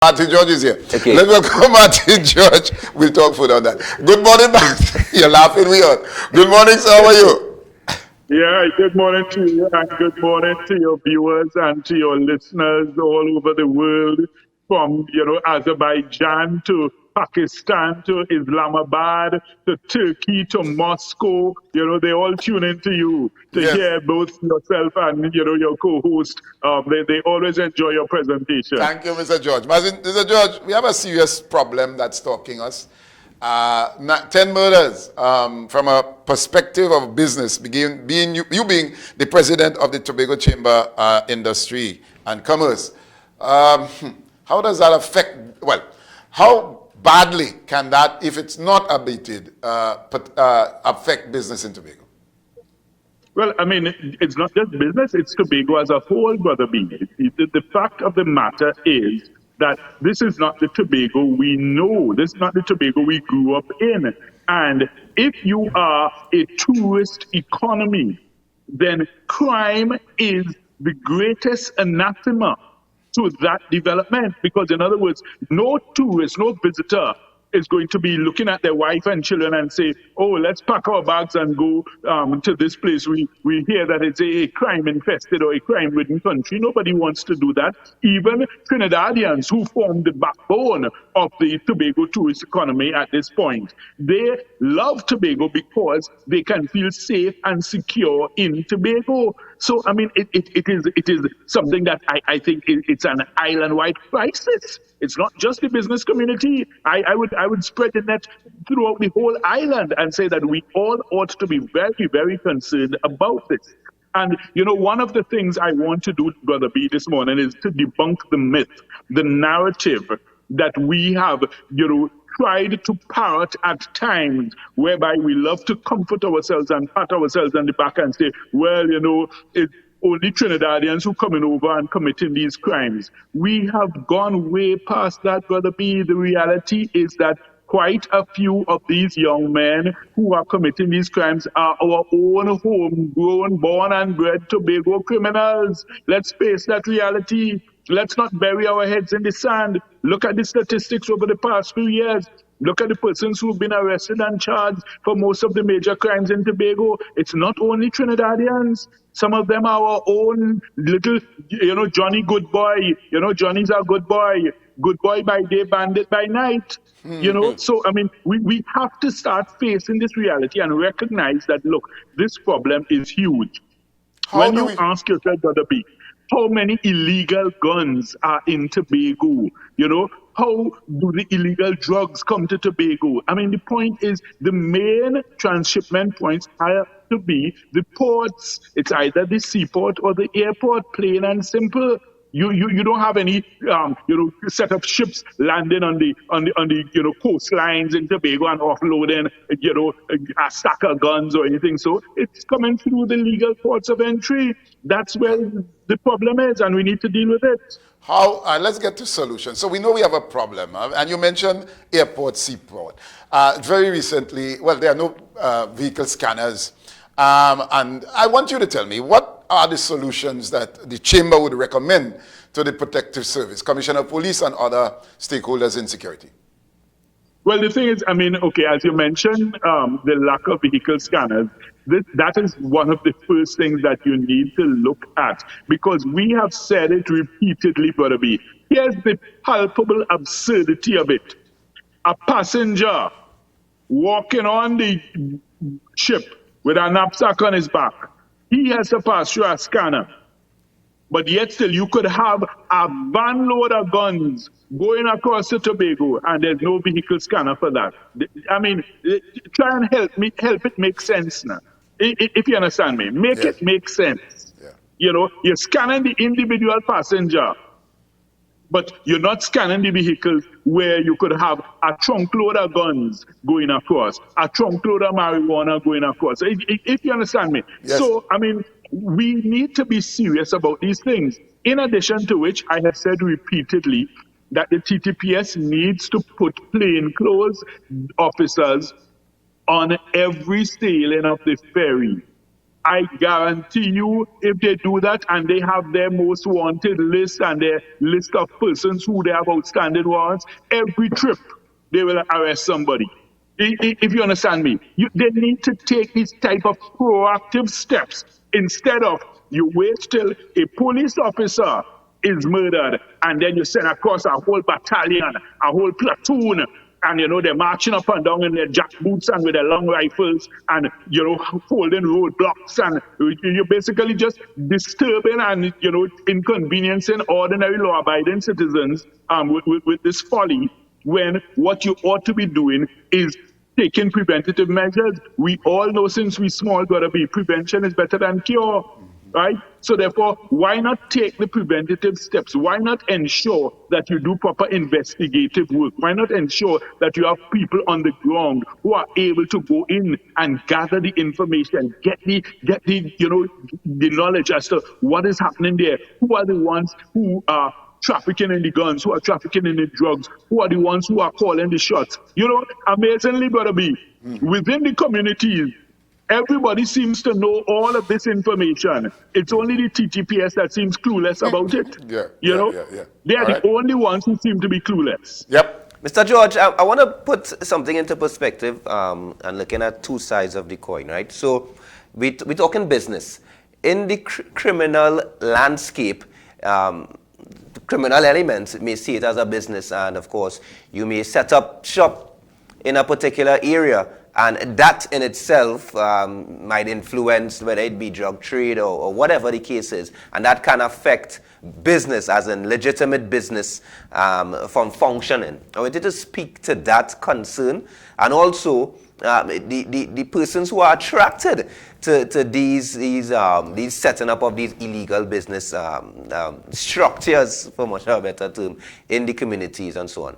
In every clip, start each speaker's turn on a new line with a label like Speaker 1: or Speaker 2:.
Speaker 1: Martin George is here.
Speaker 2: Okay.
Speaker 1: Let's welcome Martin George. We'll talk further on that. Good morning, Martin. You're laughing, we are. Good morning, sir. How are you?
Speaker 3: Yeah, good morning to you, and good morning to your viewers and to your listeners all over the world, from Azerbaijan to Pakistan to Islamabad to Turkey to Moscow. They all tune into you to
Speaker 1: Yes.
Speaker 3: hear both yourself and your co-host. They always enjoy your presentation.
Speaker 1: Thank you, Mr. George. Mr. George, we have a serious problem that's stalking us. 10 murders from a perspective of business, being you being the president of the Tobago Chamber Industry and Commerce. How does that affect, well, how badly can that, if it's not abated, affect business in Tobago?
Speaker 3: Well, I mean, it's not just business, it's Tobago as a whole, Brother B. The fact of the matter is that this is not the Tobago we know. This is not the Tobago we grew up in. And if you are a tourist economy, then crime is the greatest anathema to that development. Because, in other words, no tourist, no visitor is going to be looking at their wife and children and say, oh, let's pack our bags and go to this place. We hear that it's a crime infested or a crime ridden country. Nobody wants to do that. Even Trinidadians, who form the backbone of the Tobago tourist economy at this point, they love Tobago because they can feel safe and secure in Tobago. So, I mean, it is something that I think it's an island-wide crisis. It's not just the business community. I would spread the net throughout the whole island and say that we all ought to be very, very concerned about this. And, one of the things I want to do, Brother B, this morning is to debunk the myth, the narrative that we have, tried to parrot at times, whereby we love to comfort ourselves and pat ourselves on the back and say, well, it's only Trinidadians who coming over and committing these crimes. We have gone way past that, Brother B. The reality is that quite a few of these young men who are committing these crimes are our own homegrown, born and bred Tobago criminals. Let's face that reality. Let's not bury our heads in the sand. Look at the statistics over the past few years. Look at the persons who've been arrested and charged for most of the major crimes in Tobago. It's not only Trinidadians. Some of them are our own little, Johnny good boy. Johnny's our good boy. Good boy by day, bandit by night. So, I mean, we have to start facing this reality and recognize that, look, this problem is huge. When you ask yourself, Brother B, how many illegal guns are in Tobago? How do the illegal drugs come to Tobago? I mean, the point is the main transshipment points have to be the ports. It's either the seaport or the airport, plain and simple. You don't have any set of ships landing on the coastlines in Tobago and offloading a stack of guns or anything. So it's coming through the legal ports of entry. That's where the problem is, and we need to deal with it.
Speaker 1: Let's get to solutions. So we know we have a problem, and you mentioned airport, seaport. Very recently, well, there are no vehicle scanners, and I want you to tell me, what are the solutions that the Chamber would recommend to the Protective Service, Commissioner of Police, and other stakeholders in security?
Speaker 3: Well, the thing is, I mean, okay, as you mentioned, the lack of vehicle scanners, that is one of the first things that you need to look at, because we have said it repeatedly, Brother B. Here's the palpable absurdity of it. A passenger walking on the ship with a knapsack on his back, he has to pass through a scanner. But yet still, you could have a van load of guns going across the Tobago, and there's no vehicle scanner for that. I mean, try and help it make sense now. If you understand me, make it make sense. Yeah. You're scanning the individual passenger, but you're not scanning the vehicles where you could have a trunk load of guns going across, a trunk load of marijuana going across. If you understand me.
Speaker 1: Yes.
Speaker 3: So, I mean, we need to be serious about these things. In addition to which, I have said repeatedly that the TTPS needs to put plainclothes officers on every sailing of the ferry. I guarantee you, if they do that and they have their most wanted list and their list of persons who they have outstanding warrants, every trip they will arrest somebody. If you understand me, they need to take these type of proactive steps instead of you wait till a police officer is murdered and then you send across a whole battalion, a whole platoon, and they're marching up and down in their jackboots and with their long rifles and holding roadblocks, and you're basically just disturbing and inconveniencing ordinary law-abiding citizens with this folly, when what you ought to be doing is taking preventative measures. We all know since we small, gotta be, prevention is better than cure, right? So therefore, why not take the preventative steps? Why not ensure that you do proper investigative work? Why not ensure that you have people on the ground who are able to go in and gather the information, get the the knowledge as to what is happening there? Who are the ones who are trafficking in the guns, who are trafficking in the drugs, who are the ones who are calling the shots? Amazingly, Brother B, within the communities, everybody seems to know all of this information. It's only the TTPS that seems clueless about it.
Speaker 1: Yeah.
Speaker 3: They are the only ones who seem to be clueless.
Speaker 1: Yep.
Speaker 2: Mr. George, I want to put something into perspective and looking at two sides of the coin, right? So we're talking business. In the criminal landscape, the criminal elements may see it as a business, and of course, you may set up shop in a particular area, and that in itself might influence whether it be drug trade or whatever the case is, and that can affect business, as in legitimate business, from functioning. I wanted to speak to that concern, and also the persons who are attracted to these setting up of these illegal business structures, for much of a better term, in the communities and so on.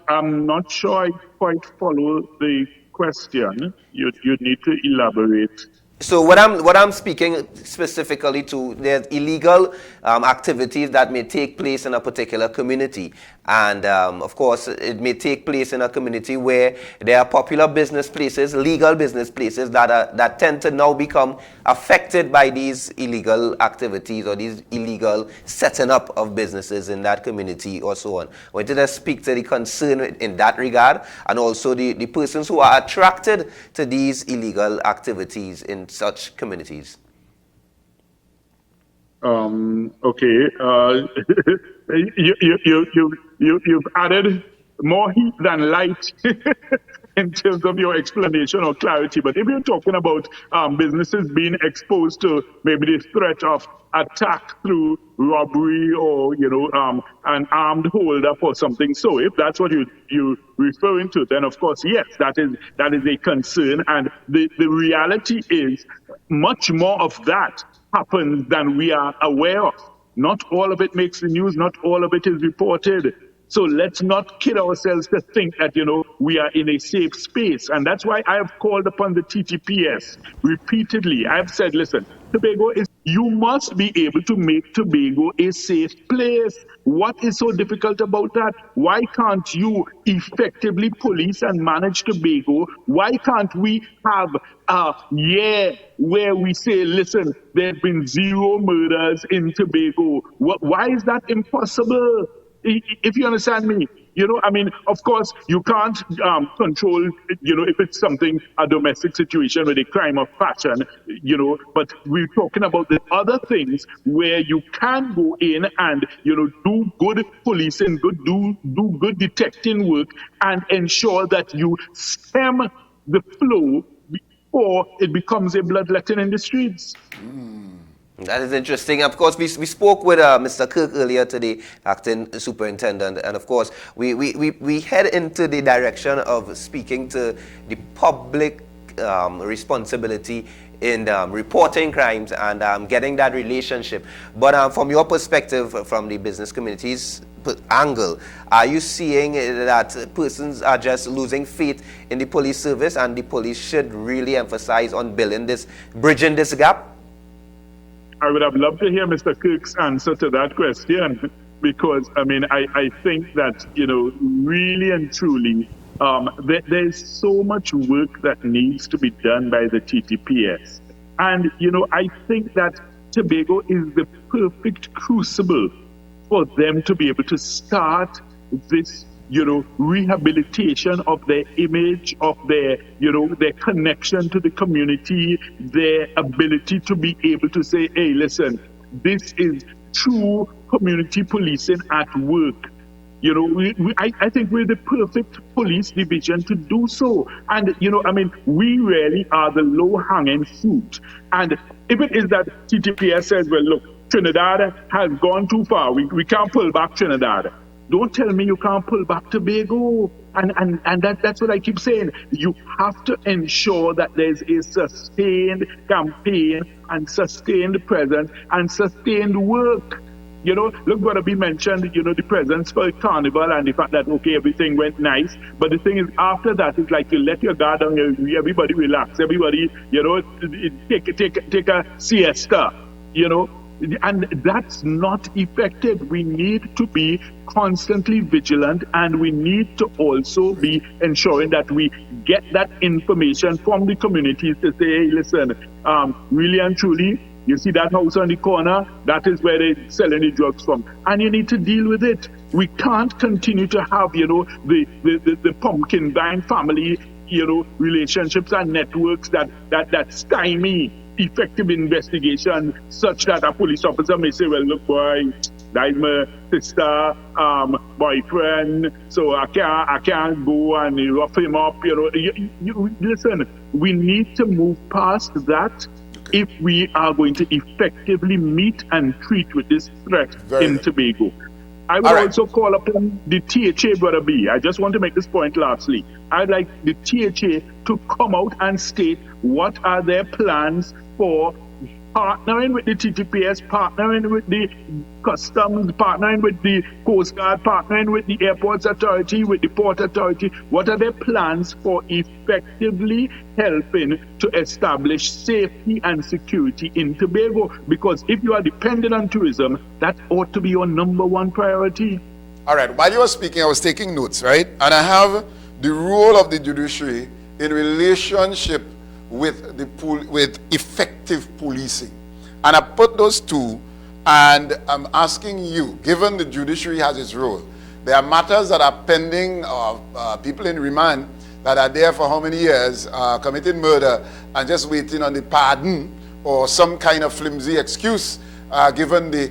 Speaker 3: I'm not sure I quite follow the question. You need to elaborate.
Speaker 2: So what I'm speaking specifically to, there's illegal activities that may take place in a particular community, and of course it may take place in a community where there are popular business places, legal business places that tend to now become affected by these illegal activities or these illegal setting up of businesses in that community or so on. I wanted to speak to the concern in that regard, and also the persons who are attracted to these illegal activities in such communities.
Speaker 3: Okay. You've added more heat than light in terms of your explanation or clarity. But if you're talking about businesses being exposed to maybe the threat of attack through robbery or an armed holdup or something, so if that's what you're referring to, then of course yes, that is a concern. And the reality is much more of that happens than we are aware of. Not all of it makes the news, not all of it is reported. So let's not kid ourselves to think that, we are in a safe space. And that's why I have called upon the TTPS repeatedly. I've said, listen, you must be able to make Tobago a safe place. What is so difficult about that? Why can't you effectively police and manage Tobago? Why can't we have a year where we say, listen, there have been 0 murders in Tobago? Why is that impossible? If you understand me, of course, you can't control, if it's a domestic situation with a crime of passion, but we're talking about the other things where you can go in and, do good policing, do good detecting work, and ensure that you stem the flow before it becomes a bloodletting in the streets.
Speaker 2: That is interesting. Of course, we spoke with Mr. Kirk earlier today, acting superintendent, and of course, we head into the direction of speaking to the public responsibility in reporting crimes and getting that relationship. But from your perspective, from the business community's angle, are you seeing that persons are just losing faith in the police service, and the police should really emphasize on bridging this gap?
Speaker 3: I would have loved to hear Mr. Kirk's answer to that question, because, I think that, really and truly, there's so much work that needs to be done by the TTPS. And, I think that Tobago is the perfect crucible for them to be able to start this, rehabilitation of their image, of their, their connection to the community, their ability to be able to say, hey, listen, this is true community policing at work. I think we're the perfect police division to do so. And, we really are the low-hanging fruit. And if it is that TTPS says, well, look, Trinidad has gone too far. We can't pull back Trinidad. Don't tell me you can't pull back Tobago. And that's what I keep saying. You have to ensure that there's a sustained campaign and sustained presence and sustained work. Look what we mentioned, the presence for Carnival and the fact that, okay, everything went nice. But the thing is, after that, it's like you let your guard down, everybody relax, everybody, take a siesta, and that's not effective. We need to be constantly vigilant, and we need to also be ensuring that we get that information from the communities to say, hey, listen, really and truly, you see that house on the corner? That is where they're selling the drugs from. And you need to deal with it. We can't continue to have, the pumpkin buying family, relationships and networks that stymie effective investigation, such that a police officer may say, well, look, boy, that is my sister, boyfriend, so I can't go and rough him up. Listen, we need to move past that if we are going to effectively meet and treat with this threat in Tobago. I would also call upon the THA, Brother B. I just want to make this point lastly. I'd like the THA to come out and state what are their plans for partnering with the TTPS, partnering with the customs, partnering with the Coast Guard, partnering with the Airports Authority, with the Port Authority. What are their plans for effectively helping to establish safety and security in Tobago? Because if you are dependent on tourism, that ought to be your number one priority.
Speaker 1: All right. While you were speaking, I was taking notes, right? And I have the role of the judiciary in relationship with with effective policing. And I put those two, and I'm asking you, given the judiciary has its role, there are matters that are pending of people in remand that are there for how many years, committing murder and just waiting on the pardon or some kind of flimsy excuse, given the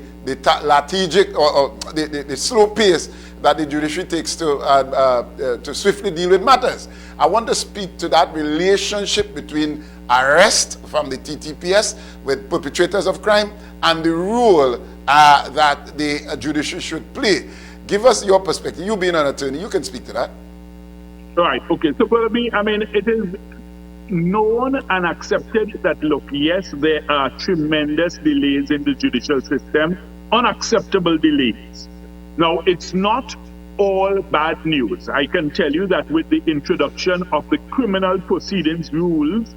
Speaker 1: lethargic or the slow pace that the judiciary takes to swiftly deal with matters. I want to speak to that relationship between arrest from the TTPS with perpetrators of crime and the role that the judiciary should play. Give us your perspective. You being an attorney, you can speak to that.
Speaker 3: Right. Okay. So for me, it is known and accepted that, look, yes, there are tremendous delays in the judicial system, unacceptable delays. Now, it's not all bad news. I can tell you that with the introduction of the criminal proceedings rules,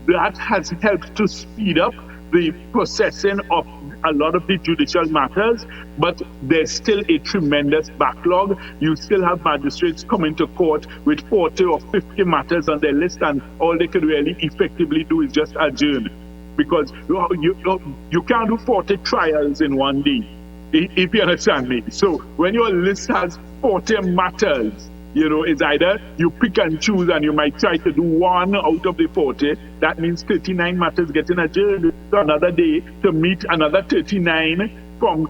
Speaker 3: that has helped to speed up the processing of a lot of the judicial matters, but there's still a tremendous backlog. You still have magistrates coming to court with 40 or 50 matters on their list, and all they can really effectively do is just adjourn, because you can't do 40 trials in one day, if you understand me. So when your list has 40 matters, it's either you pick and choose, and you might try to do one out of the 40. That means 39 matters getting adjourned to another day to meet another 39 from,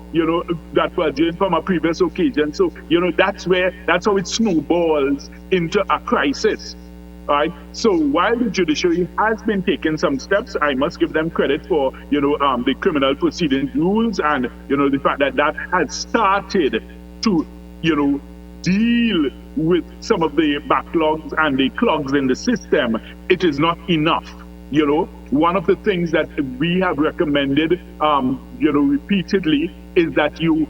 Speaker 3: that were adjourned from a previous occasion. So, that's how it snowballs into a crisis. Right. So while the judiciary has been taking some steps, I must give them credit for, the criminal proceedings rules and, the fact that has started to, deal with some of the backlogs and the clogs in the system. It is not enough. One of the things that we have recommended, repeatedly is that you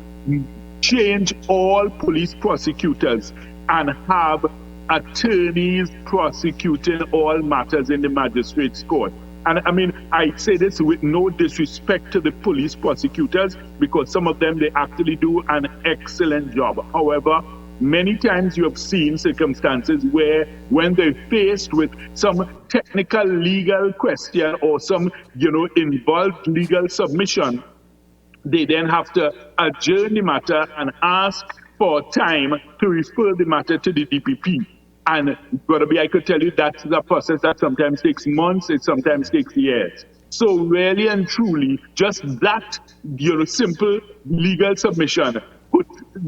Speaker 3: change all police prosecutors and have attorneys prosecuting all matters in the magistrate's court. And I say this with no disrespect to the police prosecutors, because some of them, they actually do an excellent job. However, Many times you have seen circumstances where when they're faced with some technical legal question or some, involved legal submission, they then have to adjourn the matter and ask for time to refer the matter to the DPP. And Brother B, I could tell you that's a process that sometimes takes months, it sometimes takes years. So really and truly, just that, simple legal submission could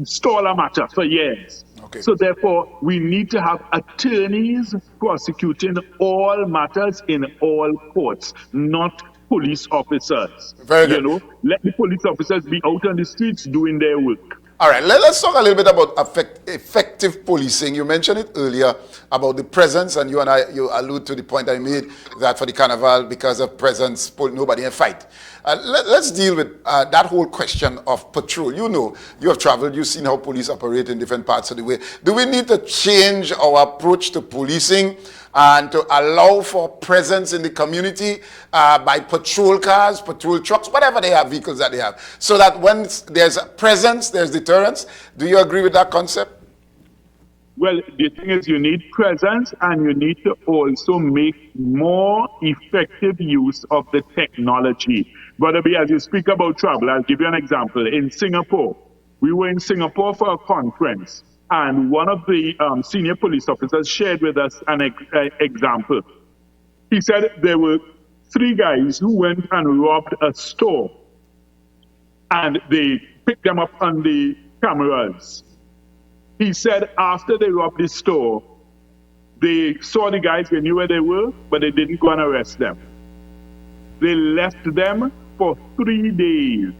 Speaker 3: stall a matter for years.
Speaker 1: Okay.
Speaker 3: So therefore, we need to have attorneys prosecuting all matters in all courts, not police officers.
Speaker 1: Very good.
Speaker 3: Let the police officers be out on the streets doing their work.
Speaker 1: All right, let's talk a little bit about effective policing. You mentioned it earlier about the presence, and you allude to the point I made that for the carnival, because of presence, nobody can fight. Let's deal with that whole question of patrol. You have traveled, you've seen how police operate in different parts of the way. Do we need to change our approach to policing and to allow for presence in the community by patrol cars, patrol trucks, whatever they have, vehicles that they have, so that when there's a presence, there's deterrence? Do you agree with that concept?
Speaker 3: Well, the thing is, you need presence, and you need to also make more effective use of the technology. Brother B, as you speak about travel, I'll give you an example. In Singapore, we were in Singapore for a conference, and one of the senior police officers shared with us an example. He said there were 3 guys who went and robbed a store, and they picked them up on the cameras. He said after they robbed the store, they saw the guys, they knew where they were, but they didn't go and arrest them. They left them for 3 days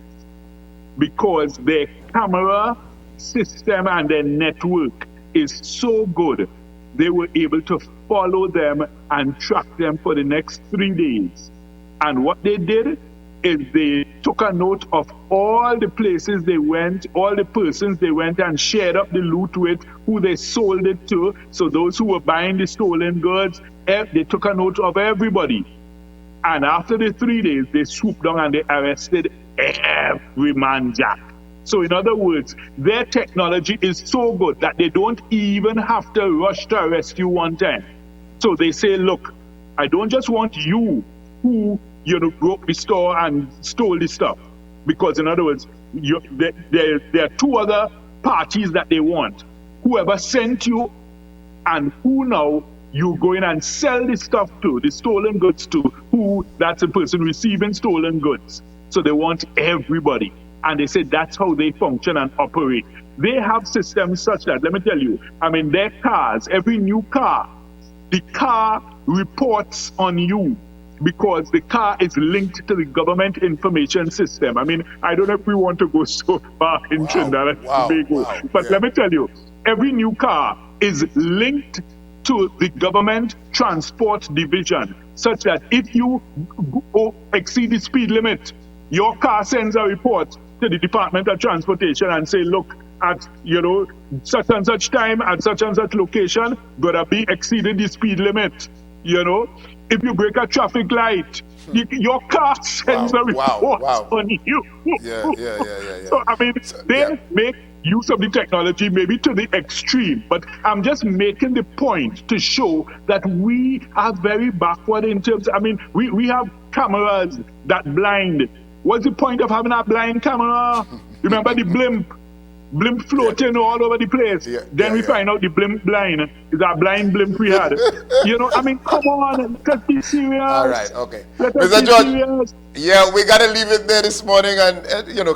Speaker 3: because their camera system and their network is so good. They were able to follow them and track them for the next 3 days. And what they did is they took a note of all the places they went, all the persons they went and shared up the loot with, who they sold it to. So those who were buying the stolen goods, they took a note of everybody. And after the 3 days, they swooped down and they arrested every man jack. So in other words, their technology is so good that they don't even have to rush to arrest you one time. So they say, look, I don't just want you who broke the store and stole the stuff. Because in other words, there are 2 other parties that they want. Whoever sent you and who now you go in and sell the stuff to, the stolen goods to, who that's the person receiving stolen goods. So they want everybody. And they say that's how they function and operate. They have systems such that, let me tell you, their cars, every new car, the car reports on you, because the car is linked to the government information system. I don't know if we want to go so far in Trinidad and Tobago, but let me tell you, every new car is linked to the government transport division, such that if you exceed the speed limit, your car sends a report to the Department of Transportation and say, look, at such and such time, at such and such location, gotta be exceeding the speed limit. If you break a traffic light, your car sends a report on you.
Speaker 1: Yeah.
Speaker 3: So they make use of the technology maybe to the extreme, but I'm just making the point to show that we are very backward in terms. We have cameras that blind. What's the point of having a blind camera? Remember the blimp floating all over the place. Then we find out the blimp blind is a blind blimp we had. Come on, let's be serious.
Speaker 1: All right, okay. Mr. George, we got to leave it there this morning. And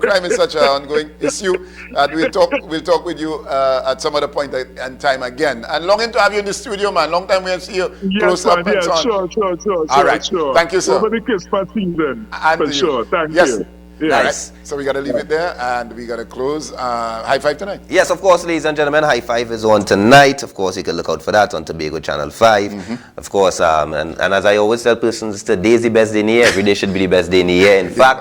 Speaker 1: crime is such an ongoing issue. And we'll talk with you at some other point and time again. And longing to have you in the studio, man. Long time we have seen you close up and so on.
Speaker 3: Sure.
Speaker 1: All right,
Speaker 3: sure.
Speaker 1: Thank you, sir.
Speaker 3: Over the Christmas season.
Speaker 1: And
Speaker 3: for sure, thank you.
Speaker 1: Yeah. Nice. Right. So we got to leave it there, and we got to close. High Five tonight.
Speaker 2: Yes, of course, ladies and gentlemen, High Five is on tonight. Of course, you can look out for that on Tobago Channel 5. Of course, and as I always tell persons, today is the best day in the year. Every day should be the best day in the year. In fact,